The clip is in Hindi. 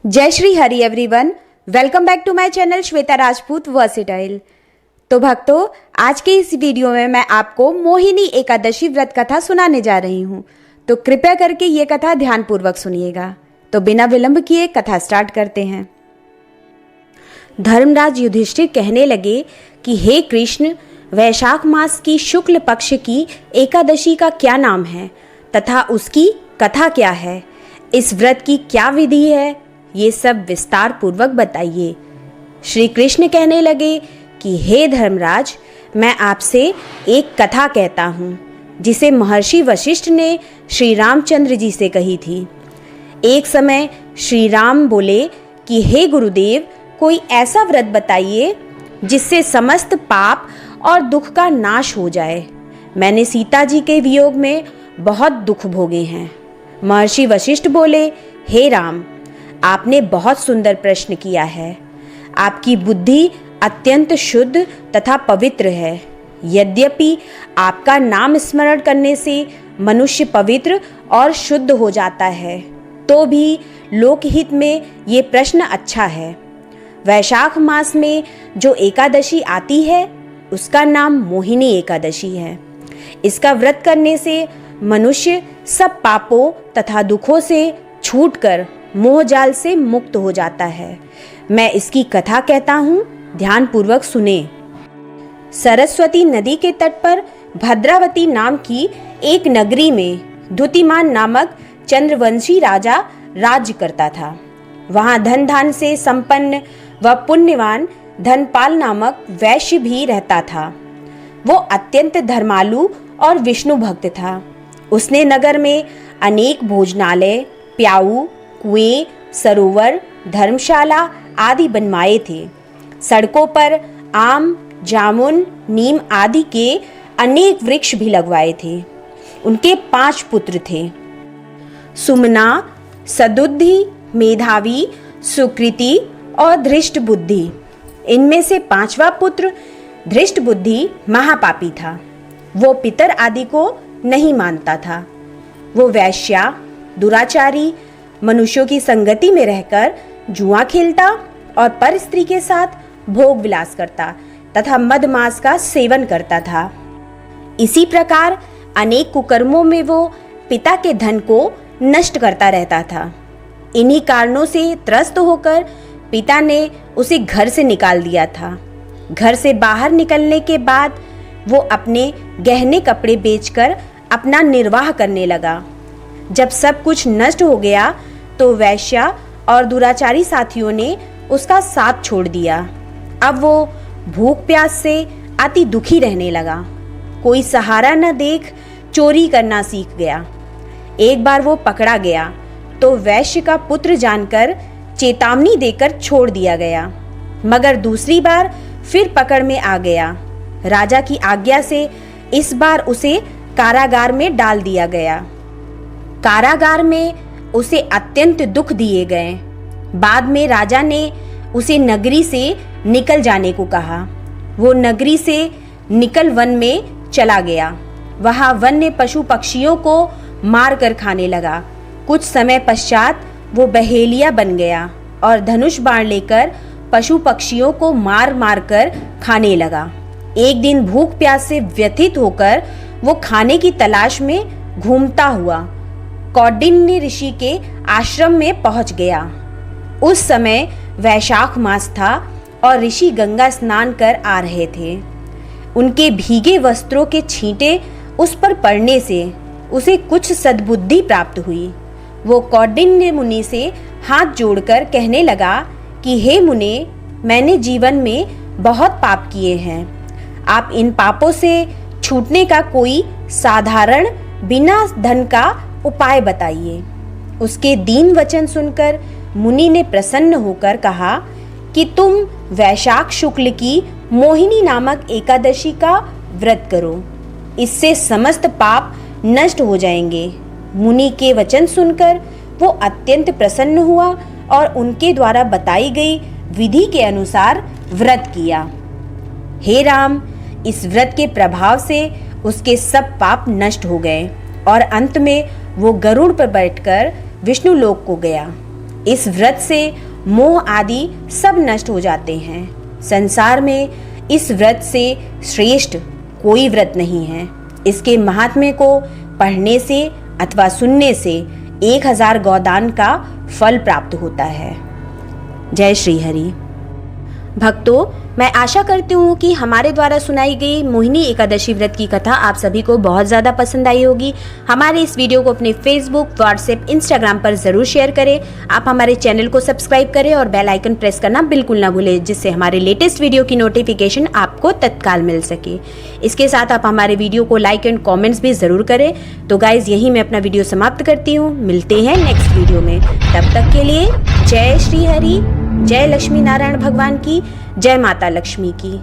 जय Shri Hari everyone, welcome back to my channel Shweta Rajput versatile. तो भक्तों, आज के इस वीडियो में मैं आपको मोहिनी एकादशी व्रत कथा सुनाने जा रही हूँ। तो कृपया करके ये कथा ध्यानपूर्वक सुनिएगा। तो बिना विलंब किए कथा स्टार्ट करते हैं। धर्मराज युधिष्ठिर कहने लगे कि हे कृष्ण, वैशाख मास की शुक्ल पक्ष की एकादशी का क्या नाम है तथा उसकी कथा क्या है, इस व्रत की क्या विधि है, ये सब विस्तार पूर्वक बताइए। श्री कृष्ण कहने लगे कि हे धर्मराज, मैं आपसे एक कथा कहता हूँ जिसे महर्षि वशिष्ठ ने श्री रामचंद्र जी से कही थी। एक समय श्री राम बोले कि हे गुरुदेव, कोई ऐसा व्रत बताइए जिससे समस्त पाप और दुख का नाश हो जाए। मैंने सीता जी के वियोग में बहुत दुख भोगे हैं। महर्षि वशिष्ठ बोले, हे राम, आपने बहुत सुंदर प्रश्न किया है। आपकी बुद्धि अत्यंत शुद्ध तथा पवित्र है। यद्यपि आपका नाम स्मरण करने से मनुष्य पवित्र और शुद्ध हो जाता है, तो भी लोकहित में ये प्रश्न अच्छा है। वैशाख मास में जो एकादशी आती है उसका नाम मोहिनी एकादशी है। इसका व्रत करने से मनुष्य सब पापों तथा दुखों से छूटकर मोह जाल से मुक्त हो जाता है। मैं इसकी कथा कहता हूँ, ध्यान पूर्वक सुने। सरस्वती नदी के तट पर भद्रावती नाम की एक नगरी में द्युतिमान नामक चंद्रवंशी राजा राज्य करता था। वहाँ धन धान से संपन्न व पुण्यवान धनपाल नामक वैश्य भी रहता था। वो अत्यंत धर्मालु और विष्णु भक्त था। उसने नगर में अनेक भोजनालय, प्याऊ, कुएं, सरोवर, धर्मशाला आदि बनवाए थे। सड़कों पर आम, जामुन, नीम आदि के अनेक वृक्ष भी लगवाए थे। उनके 5 पुत्र थे, सुमना, सदुद्धि, मेधावी, सुकृति और धृष्ट बुद्धि। इनमें से 5वां पुत्र धृष्ट बुद्धि महापापी था। वो पितर आदि को नहीं मानता था। वो वैश्या, दुराचारी, मनुष्यों की संगति में रहकर जुआ खेलता और पर स्त्री के साथ भोग विलास करता तथा मदमांस का सेवन करता था। इसी प्रकार अनेक कुकर्मों में वो पिता के धन को नष्ट करता रहता था। इन्हीं कारणों से त्रस्त होकर पिता ने उसे घर से निकाल दिया था। घर से बाहर निकलने के बाद वो अपने गहने कपड़े बेचकर अपना निर्वाह करने लगा। जब सब कुछ नष्ट हो गया तो वैश्या और दुराचारी साथियों ने उसका साथ छोड़ दिया। अब वो भूख प्यास से अति दुखी रहने लगा। कोई सहारा न देख चोरी करना सीख गया। एक बार वो पकड़ा गया तो वैश्य का पुत्र जानकर चेतावनी देकर छोड़ दिया गया, मगर दूसरी बार फिर पकड़ में आ गया। राजा की आज्ञा से इस बार उसे कारागार में डाल दिया गया। कारागार में उसे अत्यंत दुख दिए गए। बाद में राजा ने उसे नगरी से निकल जाने को कहा। वो नगरी से निकल वन में चला गया। वहाँ वन्य पशु पक्षियों को मार कर खाने लगा। कुछ समय पश्चात वो बहेलिया बन गया और धनुष बाण लेकर पशु पक्षियों को मार मार कर खाने लगा। एक दिन भूख प्यास से व्यथित होकर वो खाने की तलाश में घूमता हुआ कौंडिन्य ऋषि के आश्रम में पहुंच गया। उस समय वैशाख मास था और ऋषि गंगा स्नान कर आ रहे थे। उनके भीगे वस्त्रों के छींटे उस पर पड़ने से उसे कुछ सद्बुद्धि प्राप्त हुई। वो कौंडिन्य मुनि से हाथ जोड़कर कहने लगा कि हे मुने, मैंने जीवन में बहुत पाप किए हैं। आप इन पापों से छूटने का कोई साधारण बिना धन का उपाय बताइए। उसके दीन वचन सुनकर मुनि ने प्रसन्न होकर कहा कि तुम वैशाख शुक्ल की मोहिनी नामक एकादशी का व्रत करो। इससे समस्त पाप नष्ट हो जाएंगे। मुनि के वचन सुनकर वो अत्यंत प्रसन्न हुआ और उनके द्वारा बताई गई विधि के अनुसार व्रत किया। हे राम, इस व्रत के प्रभाव से उसके सब पाप नष्ट हो गए और अंत में वो गरुड़ पर बैठकर विष्णु लोक को गया। इस व्रत से मोह आदि सब नष्ट हो जाते हैं। संसार में इस व्रत से श्रेष्ठ कोई व्रत नहीं है। इसके महात्म्य को पढ़ने से अथवा सुनने से 1000 गोदान का फल प्राप्त होता है। जय श्री हरि। भक्तों, मैं आशा करती हूँ कि हमारे द्वारा सुनाई गई मोहिनी एकादशी व्रत की कथा आप सभी को बहुत ज़्यादा पसंद आई होगी। हमारे इस वीडियो को अपने फेसबुक, व्हाट्सएप, इंस्टाग्राम पर ज़रूर शेयर करें। आप हमारे चैनल को सब्सक्राइब करें और बेल आइकन प्रेस करना बिल्कुल ना भूलें, जिससे हमारे लेटेस्ट वीडियो की नोटिफिकेशन आपको तत्काल मिल सके। इसके साथ आप हमारे वीडियो को लाइक एंड कॉमेंट्स भी ज़रूर करें। तो गाइज, यही मैं अपना वीडियो समाप्त करती हूँ। मिलते हैं नेक्स्ट वीडियो में। तब तक के लिए जय श्री हरि, जय लक्ष्मी नारायण भगवान की, जय माता लक्ष्मी की।